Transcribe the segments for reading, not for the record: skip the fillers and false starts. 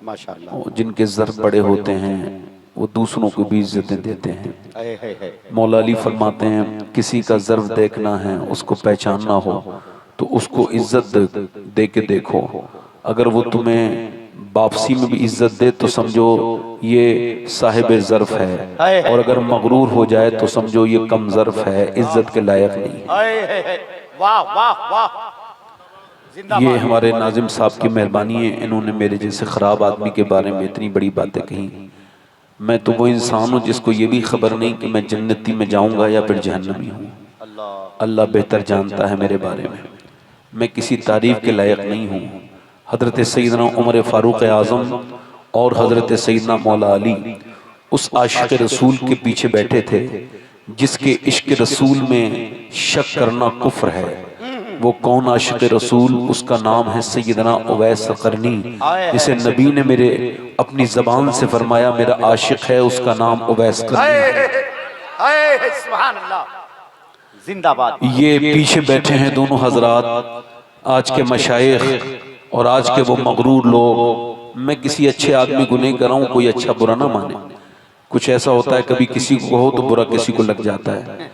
माशाअल्लाह। जिनके ज़र्फ बड़े होते हैं वो दूसरों को भी इज्जतें देते हैं। मौला अली फरमाते हैं किसी का ज़र्फ देखना है, उसको पहचानना हो तो उसको इज्जत दे के देखो। अगर वो तुम्हें वापसी में भी इज्जत दे तो समझो ये साहिब ज़र्फ है, और अगर मगरूर हो जाए तो समझो ये कम ज़र्फ है, इज्जत के लायक नहीं। वाह वाह वाह। ये हमारे नाजिम साहब की मेहरबानी है, इन्होंने मेरे जैसे ख़राब आदमी के बारे में इतनी बड़ी बातें कही। मैं तो वो इंसान हूँ जिसको ये भी खबर नहीं कि मैं जन्नती में जाऊँगा या फिर जहन्नमी हूँ। अल्लाह बेहतर जानता है मेरे बारे में, मैं किसी तारीफ़ के लायक नहीं हूँ। हज़रत सैयदना उमर फ़ारूक आज़म और हज़रत सैयदना मौला अली उस आशिक़ रसूल के पीछे बैठे थे जिसके इश्क़ रसूल में शक करना कुफ्र है। वो कौन आशिक़ रसूल? उसका नाम है सैयदना उवैस करनी, जिसे नबी ने मेरे अपनी ज़बान से फरमाया मेरा आशिक़ है, उसका नाम उवैस करनी। सुभान अल्लाह, जिंदाबाद। ये पीछे बैठे हैं दोनों हजरात, आज के मशाइख और आज के वो मगरूर लोग। मैं किसी अच्छे आदमी को नहीं कर रहा हूँ, कोई अच्छा बुरा ना माने। कुछ ऐसा होता है कभी किसी को कहो तो बुरा किसी को लग जाता है।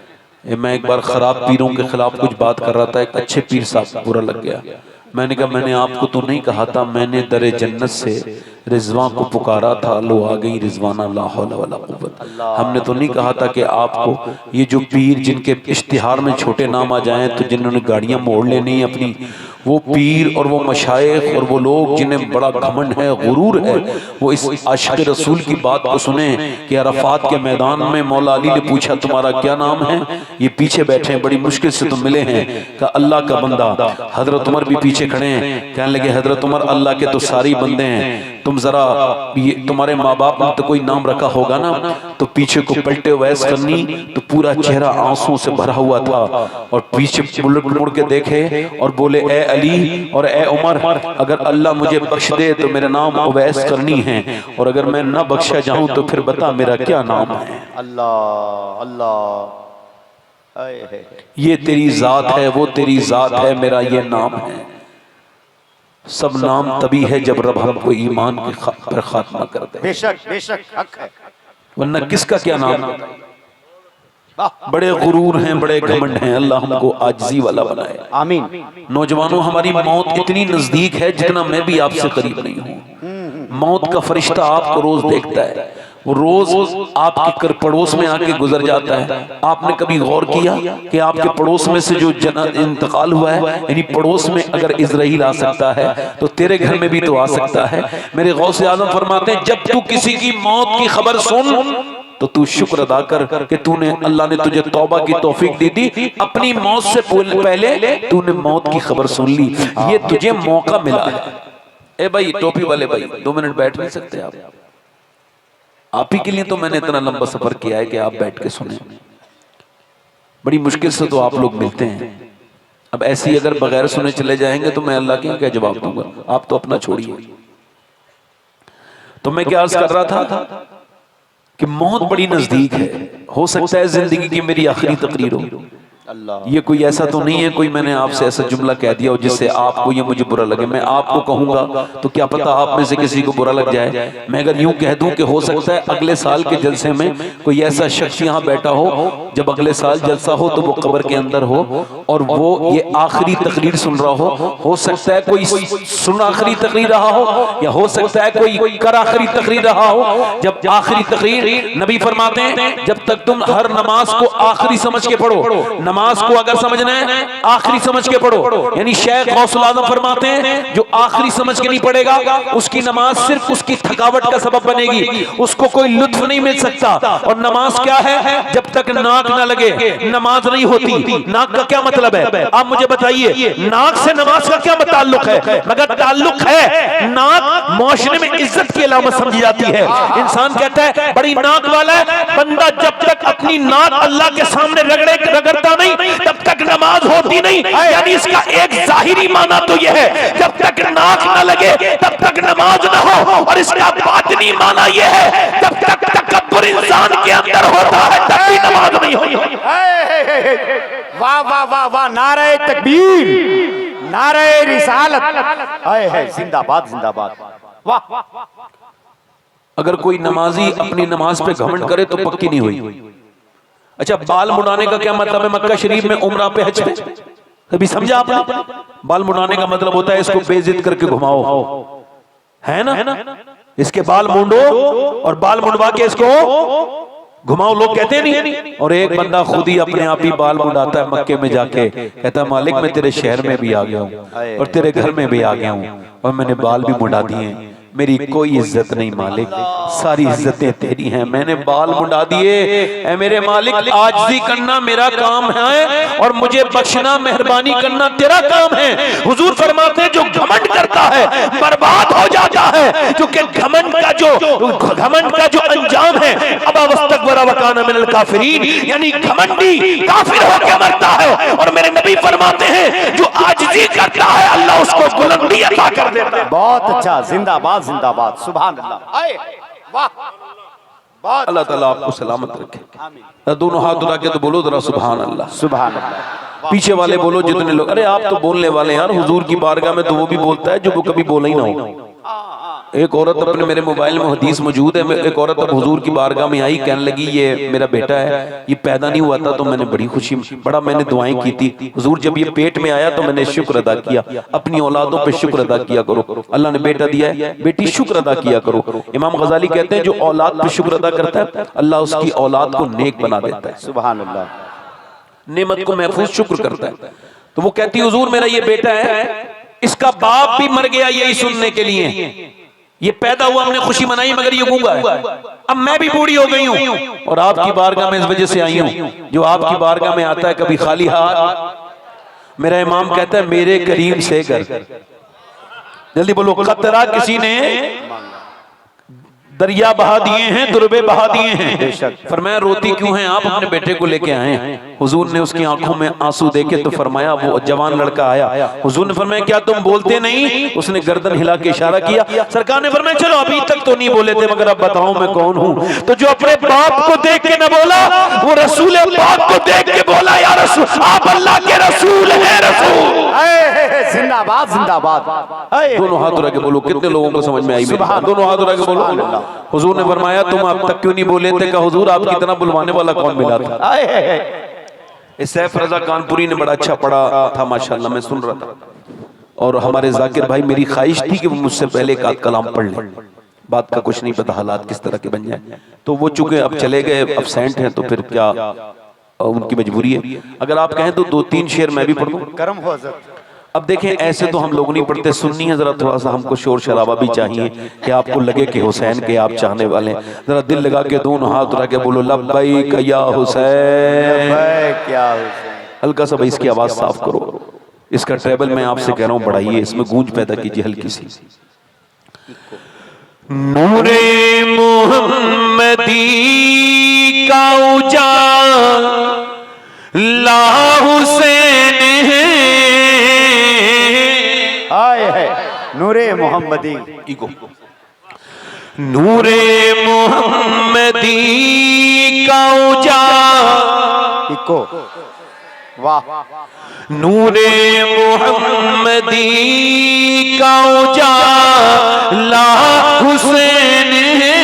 मैं एक बार ख़राब पीरों के खिलाफ कुछ बात कर रहा था, एक अच्छे पीर साहब को बुरा लग गया। मैंने कहा मैंने आपको तो नहीं कहा था, मैंने दरे जन्नत से रिजवान को पुकारा था, लो आ गई रिजवाना ला हौला वला कुव्वत। हमने तो नहीं कहा था कि आपको ये जो पीर जिनके इश्तिहार में छोटे नाम आ जाएं तो जिन्होंने गाड़ियां मोड़ लेनी अपनी, वो पीर और वो मशाइख और वो लोग जिन्हें बड़ा घमंड है, गुरूर है, वो इस आशिक़ रसूल की बात को सुने कि अरफात के मैदान में मौला अली ने पूछा तुम्हारा क्या नाम है? ये पीछे बैठे हैं, बड़ी मुश्किल से तुम मिले हैं। कहा अल्लाह का बंदा। हजरत उमर भी पीछे खड़े हैं, कहने लगे हजरत उमर अल्लाह के तो सारे बंदे हैं, तुम जरा ये तुम्हारे माँ बाप ने तो कोई नाम रखा होगा ना? तो पीछे को पलटे वैस करनी तो पूरा चेहरा आंसू से भरा हुआ था, और पीछे मुड़ के देखे और बोले ए अली और ए उमर, अगर अल्लाह मुझे बख्श दे तो मेरा नाम उवैस करनी है, और अगर मैं न बख्शा जाऊं तो फिर बता मेरा क्या नाम है? अल्लाह अल्लाह। ये तेरी जात है, वो तेरी जात है, मेरा ये नाम है। सब नाम तभी है जब रब हमको ईमान के पर खात्मा कर दे। बेशक बेशक हक है, वरना किसका क्या नाम? बड़े गुरूर हैं, बड़े घमंड हैं, अल्लाह हमको आजिज़ी वाला बनाए। आमीन। नौजवानों हमारी मौत इतनी नजदीक है जितना मैं भी आपसे करीब नहीं हूँ। मौत का फरिश्ता आपको रोज देखता है, वो रोज आपके पड़ोस में आके गुजर जाता है। आपने कभी गौर किया कि आपके पड़ोस में से जो इंतकाल हुआ है, यानी पड़ोस में अगर इजराइल आ सकता है तो तेरे घर में भी तो आ सकता है। मेरे गौसे आज़म फरमाते हैं जब तू किसी की मौत की खबर सुन तो तू शुक्र अदा कर कि तूने अल्लाह ने तुझे तौबा की तौफीक दी थी, अपनी मौत से पहले तूने मौत की खबर सुन ली, ये तुझे मौका मिला है। ए भाई टोपी वाले भाई 2 मिनट बैठ नहीं सकते आप ही के लिए तो मैंने इतना लंबा सफर किया है कि आप बैठ के सुने। बड़ी मुश्किल से तो आप लोग मिलते हैं। अब ऐसे ही अगर बगैर सुने चले जाएंगे तो मैं अल्लाह के क्या जवाब दूंगा? आप तो अपना छोड़िए। तो मैं क्या अर्ज कर रहा था कि मौत बड़ी नजदीक है। हो सकता है जिंदगी की मेरी आखिरी तकरीर हो। ये कोई ऐसा तो नहीं है कोई मैंने आपसे ऐसा जुमला कह दिया हो जिससे आपको ये मुझे बुरा लगे। मैं आपको कहूंगा तो क्या पता आप में से किसी को बुरा लग जाए। मैं अगर यूं कह दूं कि हो सकता है अगले साल के जलसे में कोई ऐसा शख्स यहाँ बैठा हो, जब अगले साल जलसा हो तो वो कब्र के अंदर हो और वो ये आखिरी तकरीर सुन रहा हो सकता है कोई सुन आखिरी तकरीर रहा हो, या हो सकता है कोई कर आखिरी तकरीर रहा हो। जब आखिरी तकरीर नबी फरमाते हैं जब तक तुम हर नमाज को आखिरी समझ के पढ़ो, नमाज को अगर समझना है आखिरी समझ के पढ़ो। यानी शेख गौसुल आज़म फरमाते हैं जो आखिरी समझ के नहीं पढ़ेगा उसकी नमाज सिर्फ उसकी थकावट का सबब बनेगी, उसको कोई लुत्फ नहीं मिल सकता। और नमाज क्या है? जब तक नाक ना लगे नमाज नहीं होती। नाक का क्या मतलब है आप मुझे बताइए? नाक से नमाज का क्या ताल्लुक है? मगर ताल्लुक है। नाक मुआशरे में इज्जत की अलामत समझी जाती है। इंसान कहता है बड़ी नाक वाला है, बंदा जब तक अपनी नाक अल्लाह के सामने रगड़ता नहीं तब तक नमाज होती नहीं। यानी इसका एक जाहिरी माना तो यह है जब तक नाक न लगे तब तक नमाज न हो, और इसका बातिनी माना यह है जब तक तकब्बुर इंसान के अंदर होता है तब भी नमाज नहीं होती। वाह वाह वाह वाह, नारे तकबीर, नारे रिसालत, जिंदाबाद जिंदाबाद। वाह अगर कोई नमाजी अपनी नमाज पे घमंड करे तो पक्की नहीं हुई। अच्छा, बाल मुड़ाने का क्या मतलब है मक्का शरीफ में, उम्रा पे, हज पे? कभी समझा आपने? बाल मुड़ाने का मतलब होता है इसको बेइज्जत करके घुमाओ, है ना? इसके बाल मुंडो और बाल मुंडवा के इसको घुमाओ, लोग कहते नहीं। और एक बंदा खुद ही अपने आप ही बाल मुंडाता है मक्के में जाके, कहता है मालिक मैं तेरे शहर में भी आ गया हूँ और तेरे घर में भी आ गया हूँ और मैंने बाल भी मुंडा दिए, मेरी कोई इज्जत नहीं मालिक, सारी इज्जतें तेरी हैं, मैंने बाल मुंडा दिए। ऐ मेरे मालिक, आजिज़ी करना मेरा काम है और मुझे बख्शना, मेहरबानी करना तेरा काम है। हुजूर फरमाते हैं जो घमंड करता है बर्बाद हो जाता है, क्योंकि घमंड का जो अंजाम है अब वस्तकबरा व काना मिनल काफिरीन, यानी घमंडी काफिर होकर मरता है। और मेरे नबी फरमाते हैं जो आजिज़ी करता है अल्लाह उसको बुलंदी अता कर देता है। बहुत अच्छा, जिंदाबाद जिंदाबाद, सुभान अल्लाह। आए वाह, बहुत अल्लाह ताला आपको सलामत रखे। दोनों हाथ उठा के तो बोलो जरा सुभान अल्लाह। सुभान अल्लाह। पीछे वाले बोलो जितने लोग, अरे आप तो बोलने वाले यार, हुजूर की बारगाह में तो वो भी बोलता है जो वो कभी बोला ही ना हो। एक औरत अपने, मेरे मोबाइल में हदीस मौजूद है, एक औरत अब हुजूर की बारगाह में आई, कहने लगी ये मेरा बेटा है, ये पैदा नहीं हुआ था तो मैंने बड़ी खुशी, बड़ा मैंने दुआएं की थी हुजूर, जब ये पेट में आया तो मैंने शुक्र अदा किया। अपनी औलादों पे शुक्र अदा किया करो, अल्लाह ने बेटा दिया है, बेटी शुक्र अदा किया करो। इमाम गजाली कहते हैं जो औलाद पे शुक्र अदा करता है अल्लाह उसकी औलाद को नेक बना देता है, सुभान अल्लाह, नेमत को महफूज शुक्र करता है। तो वो कहती है हुजूर मेरा ये बेटा है, इसका बाप भी मर गया यही सुनने के लिए, ये पैदा हुआ हमने खुशी मनाई मगर ये गूंगा है, अब मैं भी बूढ़ी हो गई हूं और आपकी बारगाह में इस वजह से आई हूं। जो आपकी बारगाह में आता है कभी खाली हाथ, मेरा इमाम कहता है मेरे करीम से कर, जल्दी बोलो, कतरा किसी ने दरिया बहा दिए हैं, दुर्बे बहा दिए हैं। फरमाया रोती क्यों हैं आप, अपने बेटे को लेके आए हैं। हुजूर ने उसकी आंखों में आंसू देखे तो फरमाया, वो जवान लड़का आया, हुजूर ने फरमाया क्या तुम बोलते नहीं? उसने गर्दन हिला के इशारा किया। सरकार ने फरमाया चलो अभी तक तो नहीं बोले थे मगर अब बताओ मैं कौन हूँ। तो जो अपने बाप को देख के न बोला वो रसूल पाक को देख के बोला, या रसूल आप अल्लाह के रसूल हैं, रसूल। जिंदाबाद जिंदाबाद। दोनों हाथ उठा के बोलो, कितने लोगों को समझ में आई? दोनों हाथ उठा के बोलो। हुजूर ने फरमाया तुम अब तक क्यों नहीं बोले थे? कहा हुजूर आपकी तरह बुलवाने वाला कौन मिला था? इस सैफ रजा कानपुरी ने बड़ा अच्छा पढ़ा था माशाल्लाह, मैं सुन रहा था। और हमारे जाकिर भाई, मेरी ख्वाहिश थी कि वो मुझसे पहले एक आध कलाम पढ़ लें, बात का कुछ नहीं पता हालात किस तरह के बन जाए। तो वो चूंकि अब चले गए, अब्सेंट हैं, तो फिर क्या उनकी मजबूरी है। अगर आप कहें तो 2-3 शेर मैं भी पढ़ दूं। करम हो हज़रत। अब देखें ऐसे तो हम लोग नहीं पढ़ते, सुन्नी है, जरा थोड़ा सा हमको शोर शराबा भी चाहिए कि आपको लगे कि हुसैन के आप चाहने वाले हैं। जरा दिल लगा के दोनों हाथ उठा के बोलो लब्बैक या हुसैन। हल्का सा भाई इसकी आवाज साफ करो, इसका ट्रेबल मैं आपसे कह रहा हूँ बढ़ाइए, इसमें गूंज पैदा कीजिए हल्की सी। नूरे मुहम्मदी का उजाला हुसैन है, आए है नूरे मोहम्मदी। नूरे मोहम्मदी का उजाला, वाह, नूरे मोहम्मदी का उजाला हुसैन है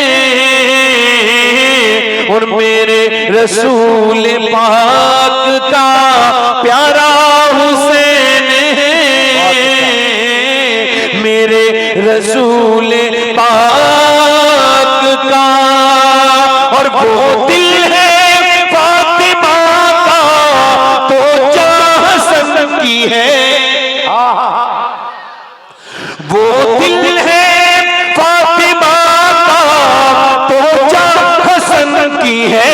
और मेरे रसूल पाक का प्यारा हुसैन है, मेरे रसूल पाक का। और वो दिल है फातिमा का तो चाह की है, वो दिल है फातिमा का तो चाह हसन की है।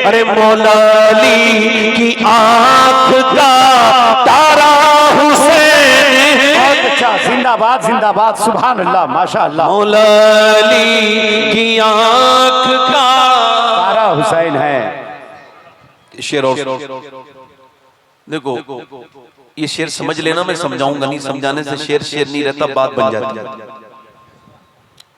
अरे मौला अली की आंख का तारा हुसैन है। अच्छा, जिंदाबाद जिंदाबाद, सुभान अल्लाह, माशाअल्लाह। मौला अली की आंख का तारा हुसैन है। शेर और देखो, ये शेर समझ लेना, मैं समझाऊंगा नहीं, समझाने से शेर शेर नहीं रहता, बात बन जाती है।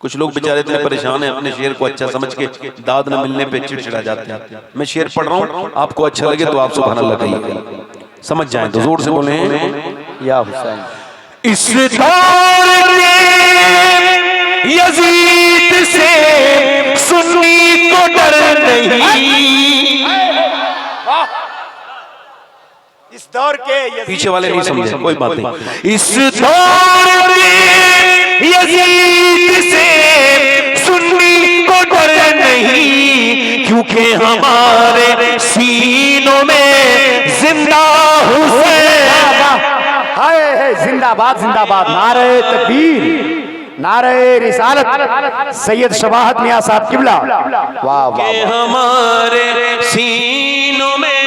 कुछ लोग बेचारे इतने परेशान हैं, अपने शेर को अच्छा समझ के दाद न मिलने पे चिड़चिड़ा जाते हैं। मैं शेर पढ़ रहा हूँ, आपको अच्छा लगे तो आप सुभान अल्लाह कहिए, समझ जाएं तो जोर से बोलें, या हुसैन। इस दौर के यजीद से सुन्नी को डर नहीं। इस दौर के पीछे वाले नहीं समझे, कोई बात नहीं। इस दौर के यजीद से सुन्नी को डर नहीं, क्योंकि हमारे सीनों में जिंदा हुसैन। हाय जिंदाबाद जिंदाबाद, नारे तकबीर, नारे रिसालत, सैयद शबाहत मियां साहब किबला। वाह वाह, हमारे सीनों में।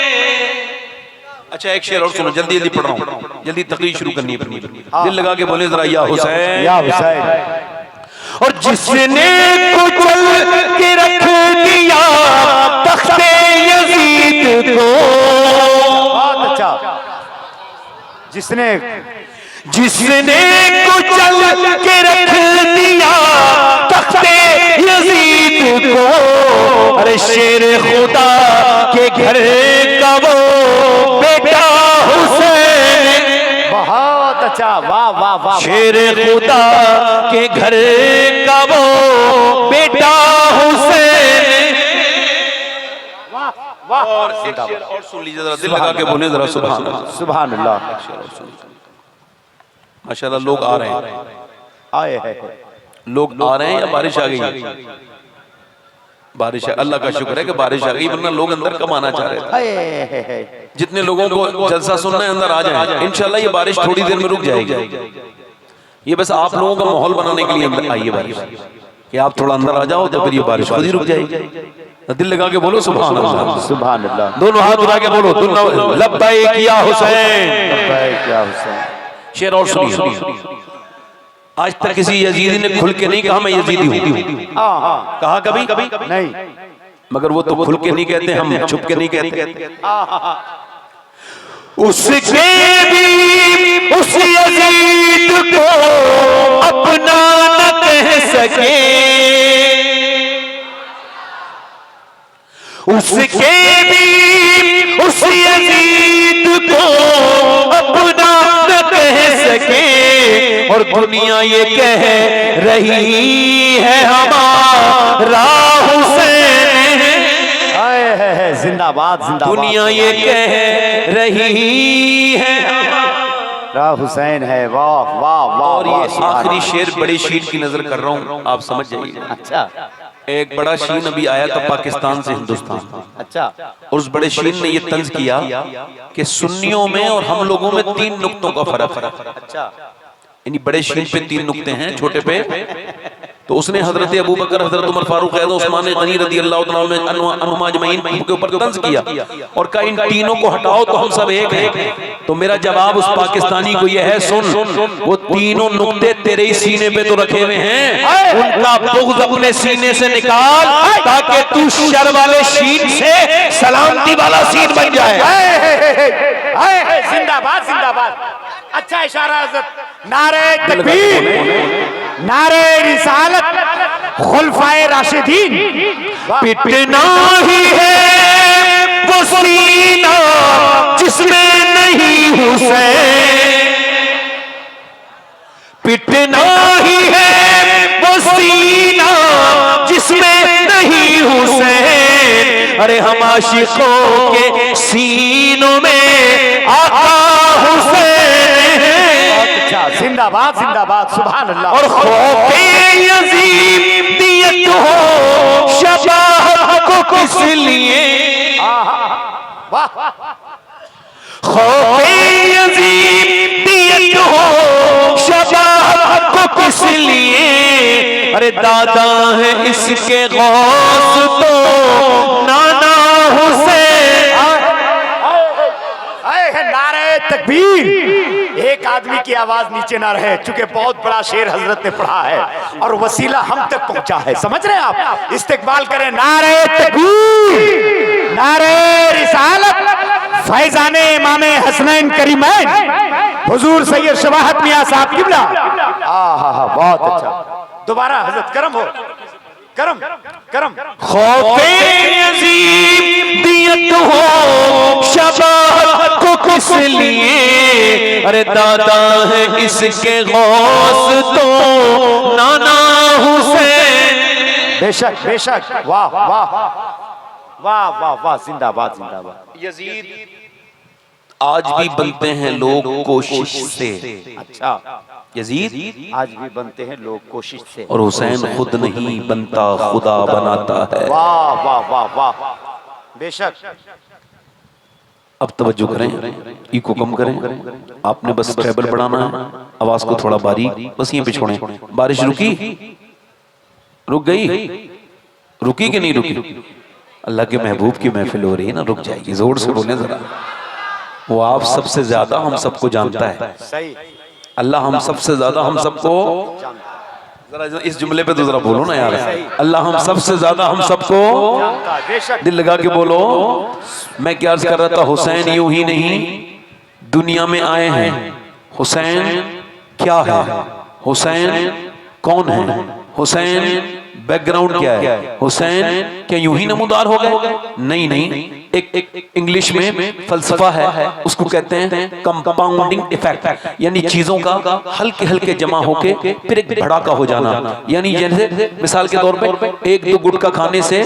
अच्छा एक शेर और सुनो, जल्दी जल्दी पढ़ रहा हूँ, जल्दी तकरीर शुरू करनी है अपनी। दिल लगा के बोले जरा, या हुसैन या हुसैन। और जिसने कुचल के रख दिया तख्ते यजीद को, बहुत अच्छा, जिसने कुचल के रख दिया तख्ते यजीद को, अरे शेर खुदा के घर का वो बेटा हुसैन। बहुत अच्छा, वाह वाह वाह, शेर खुदा के घर का वो बेटा हुसैन। वाह, और सुन लीजिए जरा, दिल लगा के बोले जरा, सुभान अल्लाह सुभान अल्लाह। माशाल्लाह, लोग आ रहे हैं, आए हैं, लोग आ रहे हैं या बारिश आ गई? बारिश है, अल्लाह का शुक्र है कि बारिश आ गई, वरना लोग अंदर कम आना चाह रहे थे। जितने लोगों को जलसा सुनना है अंदर आ जाए, इंशाल्लाह ये बारिश थोड़ी देर में रुक जाएगी। ये बस आप लोगों का माहौल बनाने के लिए अंदर आई है बारिश, कि आप थोड़ा अंदर आ जाओ तो फिर ये बारिश खुद ही रुक जाएगी। दिल लगा के बोलो सुभान अल्लाह, सुभान अल्लाह, दोनों हाथ उठा के बोलो लब्बैक या हुसैन। लब्बैक या हुसैन। शेर और सुनिए, आज तक किसी यजीदी ने खुल के नहीं कहा मैं यजीदी हूँ। कहा कभी नहीं, मगर वो तो खुल के नहीं कहते, हम छुप के नहीं कहते। उसके भी उस यजीद को अपना न कह सके, उसके भी उस यजीद को अपना न कह सके, और दुनिया ये कह रही है हमारा हुसैन। जिंदाबाद जिंदाबाद, दुनिया ये कह रही है हमारा हुसैन है। वाह वाह वाह। और ये आखिरी शेर बड़े शीर की नजर कर रहा हूँ, आप समझ जाइए। अच्छा, एक बड़ा शीन अभी आया था पाकिस्तान से हिंदुस्तान, अच्छा, और उस बड़े शीन ने ये तंज किया कि सुन्नियों में और हम लोगों में 3 नुक्तों का फर्क। अच्छा, यानी बड़े शीन पे 3 नुक्ते हैं, छोटे पे। तो उसने हजरत अबू बकर, हजरत उमर फारूक, उस्मान गनी रदी अल्लाह तआला अन्हुमा अजमईन के ऊपर तंज किया और कहा इन तीनों को हटाओ तो हम सब एक हैं। तो मेरा जवाब उस पाकिस्तानी को यह है, सुन, वो तीनों नुक्ते तेरे ही सीने पे तो रखे हुए हैं, उनका बुग़्ज़ अपने सीने से निकाल ताकि तू शर वाले शीन से सलामती वाला सीन बन जाए। जिंदाबाद जिंदाबाद। अच्छा इशारा हज़रत। नारे तकबीर, नारे रिसालत, खुलफाए राशिदीन। पिटना ही है वो सीना जिसमें नहीं हुसैन, पिटना ही है वो सीना जिसमें नहीं हुसैन। अरे हम आशिकों के सीनों में आका हुसैन। अच्छा, जिंदाबाद जिंदाबाद, सुभान अल्लाह। और खौफे यज़ीदियत हो शबाहत को किस लिए, खौफे यज़ीदियत हो शबाहत को किस लिए। अरे दादा है इसके गौस तो नाना हुसैन। नारे तकबीर। एक आदमी की आवाज नीचे ना रहे, चूंकि बहुत बड़ा शेर हजरत ने पढ़ा है और वसीला हम तक पहुंचा है, समझ रहे हैं आप। इस्तेकबाल करें, नारे तकबीर, नारे रिसालत, फैजाने इमामे हसनैन करीमैन हुजूर सैयद शबाहत मियां साहब किबला। बहुत अच्छा। दोबारा हजरत करम हो, करम करम। खौफे यज़ीदियत हो शबाहत को किस लिए, अरे दादा है इसके गौस तो नाना हुसैन। बेशक बेशक, वाह वाह वाह वाह वाह, जिंदाबाद जिंदाबाद। यजीद आज भी बनते हैं लोग कोशिश से। अच्छा, यजीद आज भी बनते हैं लोग कोशिश से, और हुसैन खुद नहीं बनता, खुदा बनाता है। वाह वाह वाह वाह, बेशक। अब तवज्जो करें, इको कम करें, आपने बस ट्रेबल बढ़ाना है, आवाज को थोड़ा बारीक, बस यहीं पे छोड़ें। बारिश रुकी, रुक गई, रुकी कि नहीं रुकी? अल्लाह के महबूब की महफिल हो रही है ना, रुक जाएगी। जोर से बोले जरा, वो आप सबसे ज्यादा हम सबको जानता है। सही, अल्लाह हम सबसे ज्यादा हम सबको, जरा इस जुमले पे तो जरा बोलो ना यार, अल्लाह हम सबसे ज्यादा हम सबको, बेशक। दिल लगा के बोलो। मैं क्या अर्ज कर रहा था, हुसैन यूं ही नहीं दुनिया में आए हैं। हुसैन क्या है, हुसैन कौन है, हुसैन बैकग्राउंड क्या है, हुसैन क्या यूं ही नमूदार हो गए? नहीं नहीं, एक इंग्लिश में फलसफा है, उसको कहते हैं कंपाउंडिंग इफेक्ट, यानी चीजों का हल्के हल्के जमा होके फिर एक भड़ाका हो जाना। यानी जैसे मिसाल के तौर पे एक दो गुटखा खाने से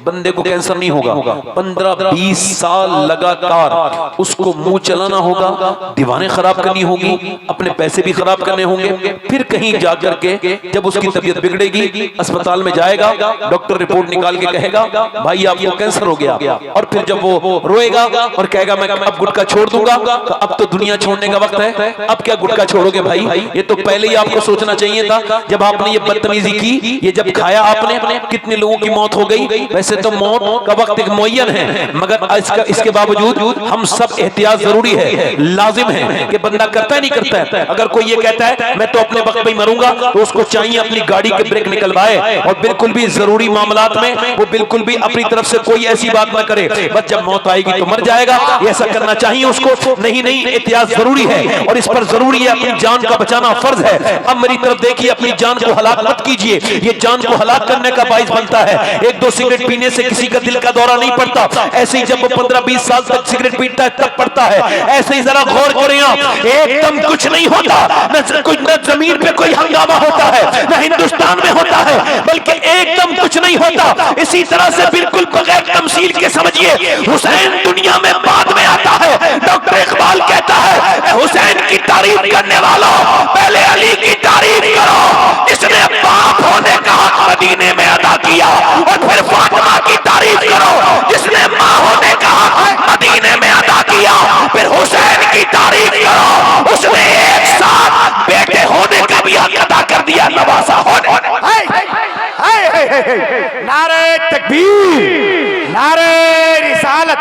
बंदे को कैंसर नहीं होगा, 15-20 साल लगातार उसको मुंह चलाना होगा, दीवानें खराब करनी होगी, अपने पैसे भी खराब करने होंगे, फिर कहीं जाकर के जब उसकी तबीयत बिगड़ेगी, अस्पताल में जाएगा, डॉक्टर रिपोर्ट निकाल के कहेगा भाई आपको कैंसर हो गया, और फिर जब वो रोएगा और कहेगा मैं अब गुटखा छोड़ दूंगा, तो अब तो दुनिया छोड़ने का वक्त है, अब क्या गुटखा छोड़ोगे भाई? ये तो पहले ही आपको सोचना चाहिए था जब आपने ये बदतमीजी की, ये जब खाया आपने, कितने लोगों की मौत हो गई। वैसे तो मौत का वक्त एक मुअय्यन है, मगर इसके बावजूद हम सब एहतियात जरूरी है, लाजिम है कि बंदा करता है नहीं करता है। अगर कोई ये कहता है मैं तो अपने वक्त में मरूंगा, तो उसको चाहिए अपनी गाड़ी के ब्रेक निकलवाए, और बिल्कुल भी जरूरी मामलात में वो बिल्कुल भी अपनी तरफ से कोई ऐसी बात ना करे, बस जब मौत आएगी तो मर जाएगा, ऐसा करना चाहिए उसको। नहीं नहीं, एहतियात जरूरी है, और इस पर जरूरी है अपनी जान का बचाना फर्ज है। अब मेरी तरफ देखिए, अपनी जान को हलाक मत कीजिए, ये जान को हलाक करने का बाइस बनता है। एक दो सिगरेट पीने से किसी का दिल का दौरा नहीं पड़ता, ऐसे ही जब वो 15-20 साल तक सिगरेट पीता है तब पड़ता है। ऐसे ही जरा गौर करें आप, एकदम कुछ नहीं होता, न जमीन पे कोई हंगामा होता है, न हिंदुस्तान में होता है, बल्कि एकदम कुछ नहीं होता। इसी तरह से बिल्कुल बगैर तमसील के समझिए, हुसैन दुनिया में बाद में आता है। डॉक्टर इकबाल कहता है हुसैन की तारीफ करने वालों पहले अली की तारीफ करो, जिसने बाप होने का हक मदीने में अदा किया, और फिर फातिमा की तारीफ करो जिसने मां होने का हक मदीने में अदा किया, फिर हुसैन की तारीफ करो उसने एक साथ बेटे होने का भी हक अदा कर दिया, नवासा होने। नारे तकबीर, नारे रिसालत,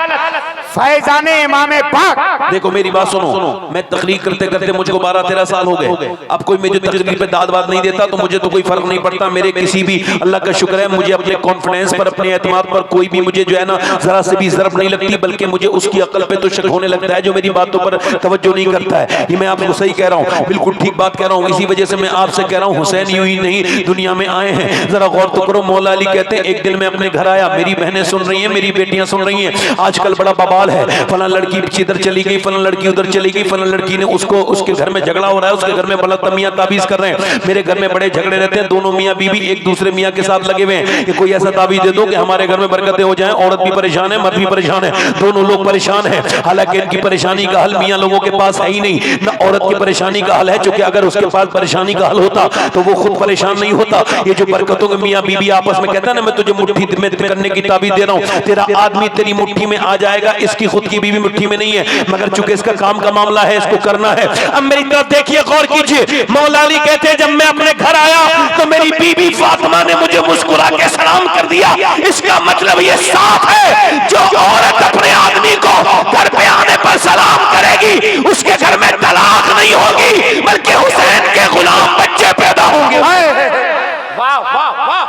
फैजाने इमाम पाक। देखो मेरी बात सुनो, मैं तकरीर करते करते मुझको 12-13 साल हो गए। अब कोई मुझे तकरीर पे दाद वाद नहीं देता तो मुझे तो कोई फर्क नहीं पड़ता। मेरे किसी भी, अल्लाह का शुक्र है, मुझे अपने कॉन्फिडेंस पर, अपने एतमाद पर कोई भी मुझे जो है ना जरा से भी ज़रब नहीं लगती, बल्कि मुझे उसकी अकल पे तो शक होने लगता है जो मेरी बातों पर तवज्जो नहीं करता है। ये मैं आपको सही कह रहा हूँ, बिल्कुल ठीक बात कह रहा हूँ। इसी वजह से मैं आपसे कह रहा हूँ हुसैन यूं ही नहीं दुनिया में आए हैं। जरा गौर तो करो, मौला अली कहते हैं एक दिन मैं अपने घर आया, मेरी बहनें सुन रही हैं, मेरी बेटियां सुन रही हैं, आजकल बड़ा बवाल है, फला लड़की इधर चली गई, फला लड़की उधर चली गई, फला लड़की ने उसको, उसके घर में झगड़ा हो रहा है, उसके घर में बड़ा मियां ताबीज कर रहे हैं। मेरे घर में बड़े झगड़े रहते हैं, दोनों मियां बीवी एक दूसरे मियां के साथ लगे हुए हैं कि कोई ऐसा ताबीज दे दो कि हमारे घर में बरकतें हो जाएं। औरत भी परेशान है, मर्द भी परेशान है, दोनों लोग परेशान हैं। हालांकि इनकी परेशानी का हल मियां लोगों के पास है ही नहीं, ना औरत की परेशानी का हल है, क्योंकि अगर उसके पास परेशानी का हल होता तो वो खुद परेशान नहीं होता। ये जो बरकतों के मियां बीवी आपस में कहता है ना, मैं तुझे मुट्ठी में करने की ताबीज दे रहा हूं, तेरा आदमी तेरी मुट्ठी में आ जाएगा, इसकी खुद की बीवी मुट्ठी में नहीं है, मगर चूंकि इसका काम का मामला है, इसको करना है। अब मेरी तरफ देखिए, गौर कीजिए, मौला अली कहते हैं जब मैं अपने घर आया तो मेरी बीबी फातिमा ने मुझे मुस्कुरा के सलाम कर दिया। इसका मतलब ये साफ है, जो औरत अपने आदमी को घर पे आने पर सलाम करेगी उसके घर में तलाक नहीं होगी, बल्कि हुसैन के गुलाम बच्चे पैदा होंगे। वाह वाह वाह,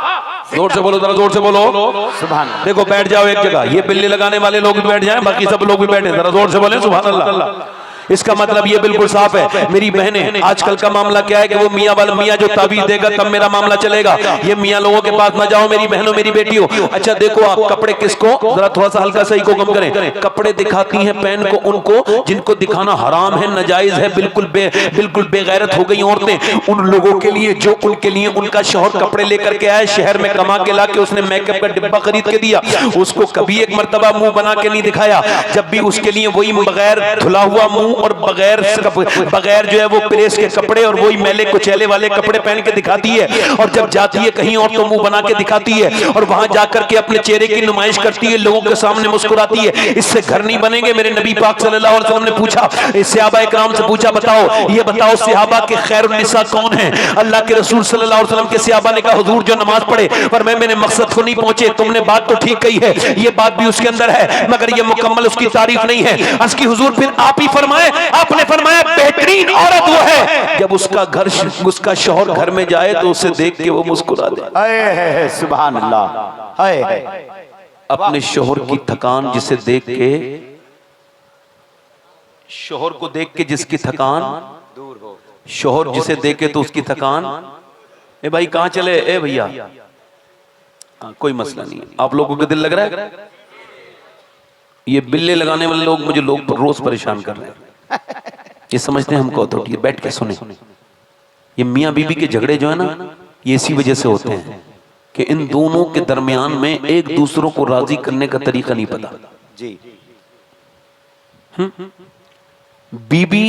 जोर से बोलो, जरा जोर से बोलो सुभान। देखो बैठ जाओ एक जगह, ये बिल्ली लगाने वाले लोग भी बैठ जाएं, बाकी सब लोग भी बैठे, जरा जोर से बोले सुभान अल्लाह। इसका मतलब ये बिल्कुल साफ है मेरी बहनें, आजकल का मामला क्या है कि वो मियाँ वाला मियाँ जो ताबीज देगा तब मेरा मामला चलेगा, ये मियाँ लोगों के पास ना जाओ मेरी बहनों मेरी बेटियों। अच्छा देखो आप कपड़े किसको, जरा थोड़ा सा हल्का सा को कम करें, कपड़े दिखाती हैं पहन को उनको जिनको दिखाना हराम है, नाजायज है, बिल्कुल बेगैरत हो गई औरतें उन लोगों के लिए जो उनके लिए उनका शौहर कपड़े लेकर के आए, शहर में कमा के लाके उसने मेकअप का डिब्बा खरीद के दिया, उसको कभी एक मर्तबा मुंह बना के नहीं दिखाया, जब भी उसके लिए वही बगैर धुला हुआ मुंह और बगैर जो है वो प्रेस के कपड़े और वही मैले कुचैले वाले कपड़े पहन के दिखाती है, और जब जाती है कहीं और तो मुंह बना के दिखाती है और वहां जाकर के अपने चेहरे की नुमाइश करती है, लोगों के सामने मुस्कुराती है। इससे घर नहीं बनेंगे। मेरे नबी पाक सल्लल्लाहु अलैहि वसल्लम ने पूछा, सहाबा इकराम से पूछा, बताओ ये बताओ सहाबा के खैरुन निसा कौन है? अल्लाह के रसूल सल्लल्लाहु अलैहि वसल्लम के सहाबा ने कहा हुजूर जो नमाज पढ़े, पर मैं मेरे मकसद को नहीं पहुंचे। तुमने बात तो ठीक कही है, ये बात भी उसके अंदर है, मगर ये मुकम्मल उसकी तारीफ नहीं है। अर्ज़ की हुजूर फिर आप ही फरमाए, आपने फरमाया बेहतरीन औरत वो है जब उसका शौहर घर में जाए तो उसे देख के वो मुस्कुरा दे। सुभान अल्लाह। अपने शौहर की थकान जिसे देख के, शौहर को देख के जिसकी थकान दूर हो, शौहर जिसे देखे तो उसकी थकान, ए भाई कहां चले, ए भैया कोई मसला नहीं है, आप लोगों को दिल लग रहा है? ये बिल्ले लगाने वाले लोग मुझे रोज परेशान कर रहे हैं, ये समझते हैं हमको अथॉरिटी। बैठ के सुने, ये मियाँ बीबी के झगड़े जो है ना, ये इसी वजह से होते हैं कि इन दोनों के दरमियान में एक दूसरों को राजी करने का तरीका नहीं पता जी। बीबी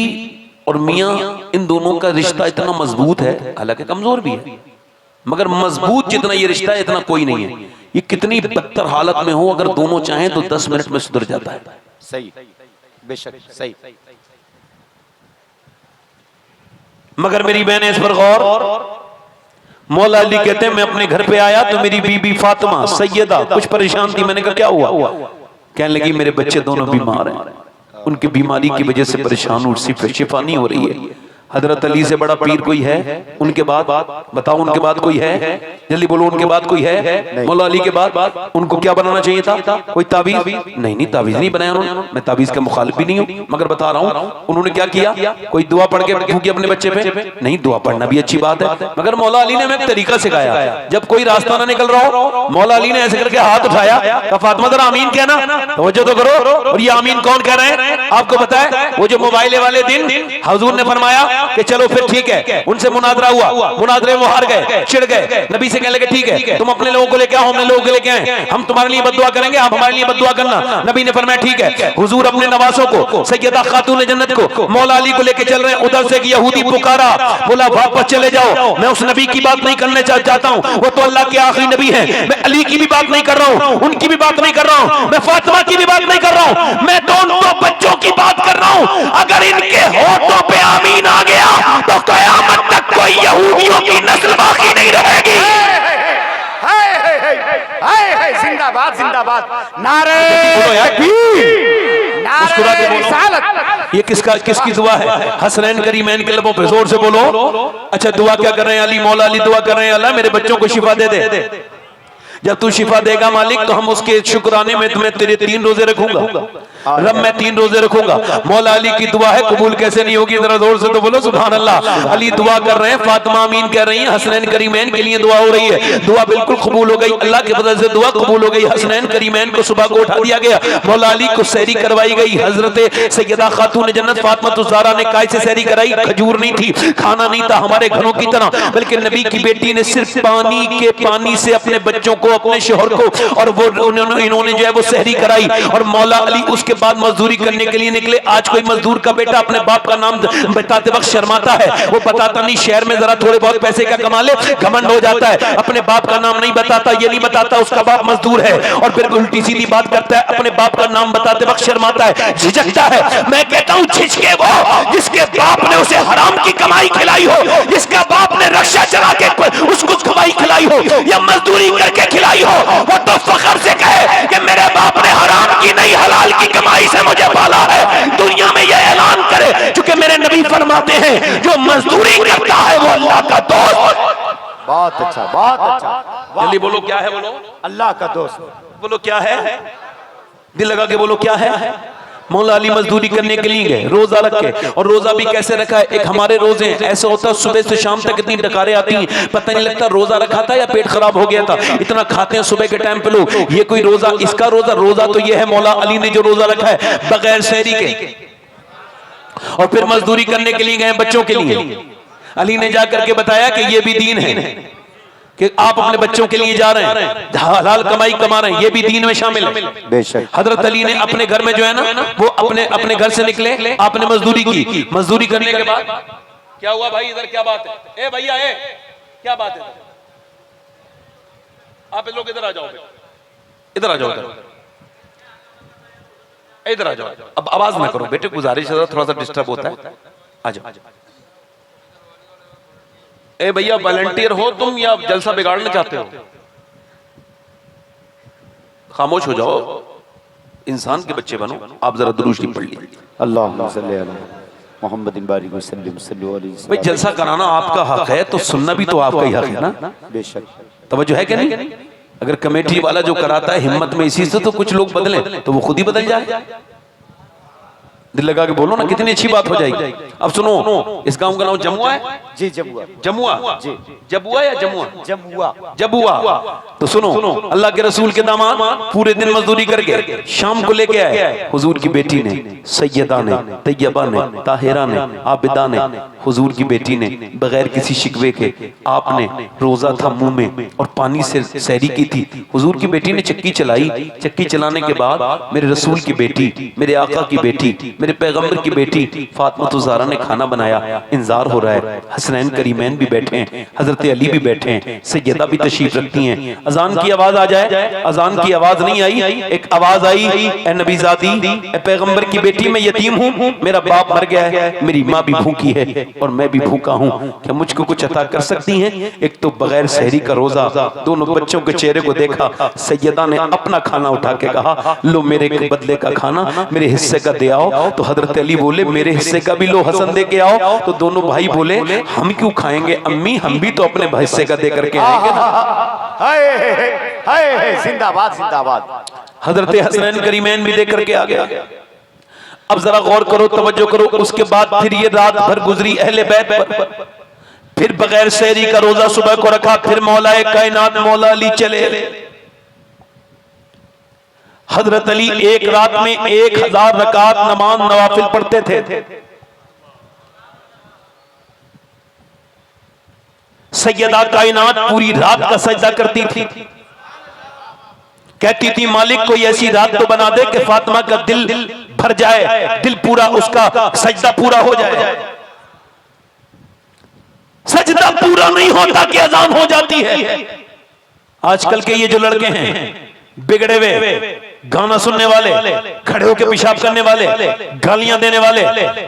और मियाँ इन दोनों का रिश्ता इतना मजबूत है, हालांकि कमजोर भी है, मगर मजबूत जितना ये रिश्ता है इतना कोई नहीं है। ये कितनी बदतर हालत में हो, अगर दोनों चाहें तो 10 मिनट में सुधर जाता है। सही, बेशक सही। मगर मेरी बहन इस पर गौर, मौला अली कहते हैं मैं अपने घर पे आया तो मेरी बीबी फातिमा सैयदा कुछ परेशान थी। मैंने कहा क्या हुआ? कहने लगी मेरे बच्चे दोनों बीमार हैं, उनकी बीमारी की वजह से परेशान हूं, शिफा नहीं हो रही है। हजरत अली से बड़ा पीर कोई है? उनके बाद बताओ, उनके बाद कोई है? जल्दी बोलो, उनके बाद कोई है? मौला अली के बाद उनको क्या बनाना चाहिए था? कोई ताबीज? नहीं, ताबीज नहीं बनाया उन्होंने। मैं ताबीज का मुखालिफ भी नहीं हूँ, मगर बता रहा हूँ उन्होंने क्या किया। कोई दुआ पढ़ के फूकी अपने बच्चे पे? नहीं, दुआ पढ़ना भी अच्छी बात है, मगर मौला अली ने हमें एक तरीका सिखाया। जब कोई रास्ता ना निकल रहा हो, मौला अली ने ऐसे करके हाथ उठाया, कहा फातिमा जरा आमीन कहना, तवज्जो तो करो। और ये आमीन कौन कह रहे हैं आपको पता है? वो जो मोबाइल वाले दिन हुजूर ने फरमाया कि चलो फिर ठीक है, उनसे मुनाजरा हुआ, मुनाजरे वो हार गए, चिढ़ गए, नबी से कहने लगे ठीक है तुम अपने लोगों को लेके आओ, हमने लोगों को लेके आए, हम तुम्हारे लिए बद्दुआ करेंगे, आप हमारे लिए बद्दुआ करना। नबी ने फरमाया ठीक है। हुजूर अपने नवासों को, सैयदा खातून जन्नत को, मौला अली को लेके चल रहे हैं। उधर से एक यहूदी पुकारा, बोला वापस चले जाओ, मैं उस नबी की बात नहीं करने चाहता हूं, वो तो अल्लाह के आखिरी नबी हैं। मैं अली की भी बात नहीं कर रहा हूं, उनकी भी बात नहीं कर रहा हूं, मैं फातिमा की भी बात नहीं कर रहा हूं, मैं दोनों बच्चों की बात कर रहा हूं। अगर इनके होठों पे आमीन आ गया तो कयामत तक कोई यहूदियों की नस्ल बाकी नहीं रहेगी। जिंदाबाद जिंदाबाद, नारे ये किसकी दुआ है? हसनैन करीमैन के लबों पे जोर से बोलो। अच्छा दुआ क्या कर रहे हैं? अली, मौला अली दुआ कर रहे हैं, अल्लाह मेरे बच्चों को शिफा दे दे। जब तू शिफा देगा मालिक तो हम उसके शुक्राने में तुम्हें तेरे 3 रोजे रखूंगा, रब मैं 3 रोजे रखूंगा। मौला अली की दुआ है, कबूल कैसे नहीं होगी? जरा जोर से तो बोलो सुभान अल्लाह। अली दुआ कर रहे हैं, फातिमा आमीन कह रही हैं, हसनैन करीमैन के लिए दुआ हो रही है, दुआ बिल्कुल कबूल हो गई, अल्लाह के फजल से दुआ कबूल हो गई। हसनैन करीमैन को सुबह को उठा दिया गया, मौला अली को सहरी करवाई गई। हजरत सैयदा खातून जन्नत फातिमा ज़हरा ने काय से सहरी कराई? खजूर नहीं थी, खाना नहीं था हमारे घरों की तरह, बल्कि नबी की बेटी ने सिर्फ पानी से अपने बच्चों को, अपने शोहर को, और वो इन्होंने जो है वो सहरी कराई। और मौला अली उसके बाद मजदूरी करने के लिए निकले। आज कोई मजदूर का बेटा अपने बाप का नाम बताते वक्त शर्माता है, वो बताता नहीं, शहर में जरा थोड़े बहुत पैसे का कमा ले घमंड हो जाता है, अपने बाप का नाम नहीं बताता, ये नहीं बताता उसका बाप मजदूर है, और फिर उल्टी सीधी बात करता है, अपने बाप का नाम बताते वक्त शर्माता है, झिझकता है। मैं कहता हूं झिझके वो जिसके बाप ने उसे हराम की कमाई खिलाई हो, जिसका बाप ने रक्षा चला के उसको कमाई खिलाई हो या मजदूरी करके खिलाई हो, वो तो फख्र से कहे कि मेरे बाप ने हराम की नहीं हलाल की कमाई से मुझे पाला है। दुनिया में यह ऐलान करे, क्योंकि मेरे नबी फरमाते हैं जो मजदूरी करता है वो अल्लाह का दोस्त। बहुत अच्छा, बहुत अच्छा। जल्दी बोलो क्या है? बोलो अल्लाह का दोस्त। बोलो क्या है? दिल लगा के बोलो क्या है? मौला अली मजदूरी करने के लिए गए, रोजा रखे, और रोजा भी कैसे रखा है, एक हमारे रोजे ऐसे होता है सुबह से शाम तक इतनी डकारें आती हैं, पता नहीं लगता रोजा रखा था या पेट खराब हो गया था, इतना खाते हैं सुबह के टाइम पे लोग। ये कोई रोजा, इसका रोजा, रोजा तो ये है मौला अली ने जो रोजा रखा है बगैर सहरी के, और फिर मजदूरी करने के लिए गए बच्चों के लिए। अली ने जाकर के बताया कि ये भी दीन है कि आप अपने बच्चों के लिए जा रहे हैं, हलाल कमाई कमा रहे हैं, ये भी दीन में शामिल है। बेशक हजरत अली ने अपने घर में जो है ना वो अपने घर से निकले, आपने मजदूरी की, मजदूरी करने के बाद क्या हुआ भाई, इधर क्या बात है, ए भैया ए क्या बात है, आप लोग इधर आ जाओ, इधर आ जाओ, इधर आ जाओ, अब आवाज ना करो बेटे, गुजारिश है थोड़ा सा डिस्टर्ब होता है, आ जाओ। ए भैया वॉलंटियर हो तुम या जलसा बिगाड़ना चाहते हो, खामोश हो जाओ, इंसान के बच्चे बनो। आप जरा दुरूद शरीफ पढ़ लीजिए। अल्लाहुम्मा सल्ली अला मुहम्मदिन बारिक वसल्लम सल्लल्लाहु अलैहि वसल्लम। भाई जलसा कराना आपका हक है तो सुनना भी तो आपका ही हक है ना। बेशक तवज्जो है कि नहीं? अगर कमेटी वाला जो कराता है हिम्मत में इसी से तो कुछ लोग बदले तो वो खुद ही बदल जाए। दिल लगा के बोलो ना, कितनी अच्छी बात हो जाएगी। अब सुनो, इस गांव का नाम जमुआ है जी, जमुआ, जमुआ जी, जबुआ या जमुआ, जमुआ, जबुआ। तो सुनो, अल्लाह के रसूल के दामाद पूरे दिन मजदूरी करके शाम को लेके आए, हुजूर की बेटी ने, सैयदा ने, तैयबा ने, ताहिरा ने, आबिदा ने, हुजूर की बेटी ने बगैर किसी शिकवे के, आपने रोजा था मुंह में और पानी से सहरी की थी, हुजूर की बेटी ने चक्की चलाई, चक्की चलाने के बाद मेरे रसूल की बेटी, मेरे आका की बेटी, मेरे पैगंबर की बेटी फातिमा ज़हरा ने खाना बनाया, इंतजार हो रहा है, हसनैन करीमैन भी बैठे हैं, हजरत अली भी बैठे हैं, सैयदा भी तशरीफ रखती हैं। अजान की आवाज आ जाए, अजान की आवाज नहीं आई, एक आवाज आई, ए नबीजादी, ए पैगंबर की बेटी, मैं यतीम हूँ, मेरा बाप मर गया है, मेरी माँ भी भूखी है और मैं भी भूखा हूँ, क्या मुझको कुछ अता कर सकती हैं? एक तो बगैर सहरी का रोजा, दोनों बच्चों के चेहरे को देखा, सैयदा ने अपना खाना उठा के कहा, लो मेरे बदले का खाना मेरे हिस्से का दे आओ। तो हजरत अली बोले मेरे हिस्से का भी लो हसन दे के आओ। तो दोनों भाई बोले हम क्यों खाएंगे अम्मी, हम भी तो अपने हिस्से का दे करके आएंगे ना। हाय हाय, जिंदाबाद जिंदाबाद। हजरत हसनैन करीमैन भी दे करके आ गया। अब जरा गौर करो, तवज्जो करो, उसके बाद फिर ये रात भर गुजरी अहले बैत पर, फिर बगैर सहरी का रोजा सुबह को रखा, फिर मौलाए कायनात मौला अली चले। हजरत अली एक रात में 1000 रकात नमाज नवाफिल पढ़ते थे। सैयदा कायनात पूरी रात का सजदा करती थी, कहती थी मालिक कोई ऐसी रात तो बना दे कि फातिमा का दिल भर जाए, दिल पूरा, उसका सजदा पूरा हो जाए। सजदा पूरा नहीं होता कि अजान हो जाती है। आजकल के ये जो लड़के हैं बिगड़े हुए, गाना सुनने वाले, खड़े होकर पेशाब करने वाले, गालियां देने वाले,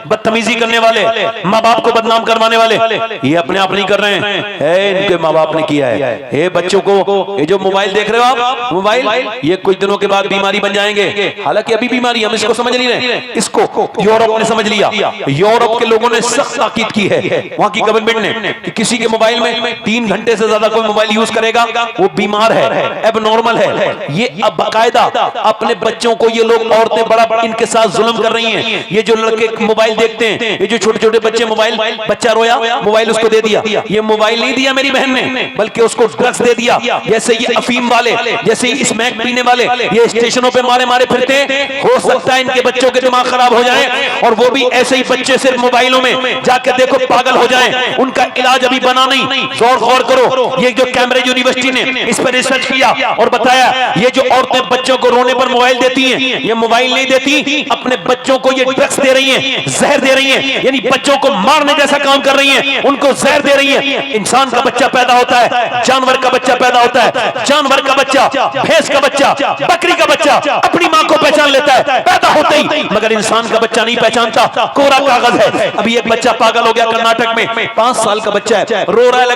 बदतमीजी करने वाले, माँ बाप को बदनाम करवाने वाले, ये अपने आप नहीं कर रहे हैं, इनके माँ बाप ने किया है। हे बच्चों को, ये जो मोबाइल देख रहे हो आप, मोबाइल ये कुछ दिनों के बाद बीमारी बन जाएंगे। हालांकि अभी बीमारी हम इसको समझ नहीं रहे, इसको यूरोप ने समझ लिया। यूरोप के लोगों ने सख्त ताकीद की है, वहां की गवर्नमेंट ने, कि किसी के मोबाइल में 3 घंटे से ज्यादा कोई मोबाइल यूज करेगा वो बीमार है, एबनॉर्मल है। ये अब बाकायदा अपने बच्चों को ये लोग, औरतें बड़ा इनके साथ जुल्म कर रही हैं। ये जो लड़के मोबाइल देखते हैं, ये जो छोटे छोटे बच्चे मोबाइल, बच्चा रोया मोबाइल उसको दे दिया, ये मोबाइल नहीं दिया मेरी बहन ने, बल्कि उसको ड्रग्स दे दिया। जैसे ये अफीम वाले, जैसे ये स्मैक पीने वाले, ये स्टेशनों पे मारे मारे फिरते हैं। हो सकता है इनके बच्चों के दिमाग खराब हो जाए और वो भी ऐसे ही बच्चे सिर्फ मोबाइलों में जाके देखो पागल हो जाए। उनका इलाज अभी बना नहीं। गौर करो, ये जो कैम्ब्रिज यूनिवर्सिटी ने इस पर रिसर्च किया और बताया, ये जो औरतें बच्चों को रोने पर मोबाइल देती हैं, ये मोबाइल नहीं देती, अपने बच्चों को ये ड्रग्स दे रही हैं, जहर दे रही हैं, यानी बच्चों को मारने जैसा काम कर रही हैं, उनको जहर दे रही हैं। इंसान का बच्चा पैदा होता है, जानवर का बच्चा पैदा होता है, जानवर का बच्चा, भैंस का बच्चा, बकरी का बच्चा अपनी मां को पहचान लेता है पैदा होते ही, मगर इंसान का बच्चा नहीं पहचानता, कोरा कागज है। अभी एक बच्चा पागल हो गया कर्नाटक में, 5 साल का बच्चा है, रो रहा है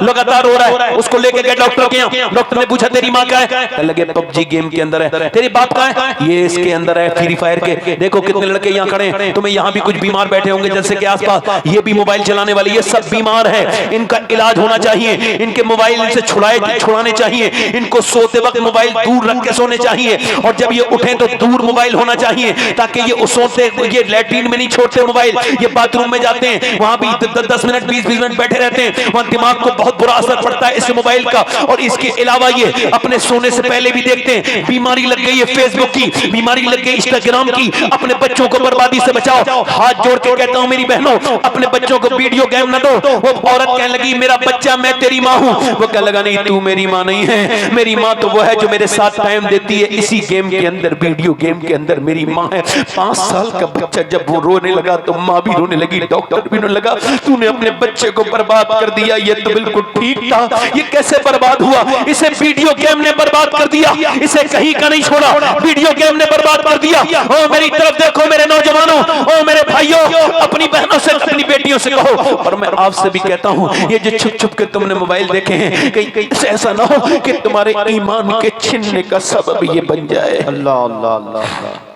लगातार रो रहा है। उसको लेके गए डॉक्टर के यहाँ, डॉक्टर ने पूछा तेरी माँ क्या है, लगे पबजी गेम के अंदर है। तेरे बाप का है, ये इसके अंदर है फ्री फायर के। देखो कितने लड़के यहाँ खड़े हैं, तुम्हें यहाँ भी कुछ बीमार बैठे होंगे जैसे के आसपास, ये भी मोबाइल चलाने वाले, ये सब बीमार है, इनका इलाज होना चाहिए, इनके मोबाइल से छुड़ाने चाहिए, इनको सोते वक्त मोबाइल दूर रख के सोने चाहिए, और जब ये उठे तो दूर मोबाइल होना चाहिए, ताकि ये सोते, ये लैट्रिन में नहीं छोड़ते मोबाइल, ये बाथरूम में जाते हैं, वहां भी 10 मिनट 20 मिनट बैठे रहते हैं, वहां दिमाग को बहुत बुरा असर पड़ता है इस मोबाइल का। और इसके अलावा ये अपने सोने से पहले भी देखते हैं, बीमारी लग गई है फेसबुक की, बीमारी लग गई इंस्टाग्राम की, अपने बच्चों को बर्बादी से बचाओ। हाथ जोड़ के कहता हूं मेरी बहनों, अपने बच्चों को वीडियो गेम न दो। वो औरत कहने लगी मेरा बच्चा मैं तेरी माँ हूं, वो कहने लगा नहीं तू मेरी माँ नहीं है, मेरी माँ तो वो है जो मेरे साथ टाइम देती है इसी गेम के अंदर, वीडियो गेम के अंदर मेरी माँ है। 5 साल का बच्चा जब वो रोने लगा तो माँ भी रोने लगी, डॉक्टर भी रोने लगा, तूने अपने बच्चे को बर्बाद कर दिया, ये तो बिल्कुल ठीक था, ये कैसे बर्बाद हुआ, इसे वीडियो गेम ने बर्बाद कर दिया, इसे कहीं का नहीं छोड़ा, वीडियो गेम ने बर्बाद कर दिया। ओ मेरी तरफ देखो मेरे नौजवानों, ओ मेरे भाइयों, अपनी बहनों से अपनी बेटियों से कहो, और मैं आपसे भी कहता हूं ये जो छुप छुप के तुमने मोबाइल देखे हैं, कहीं ऐसा ना हो कि तुम्हारे ईमान के छीनने का सबब ये बन जाए। अल्लाह अल्लाह अल्लाह।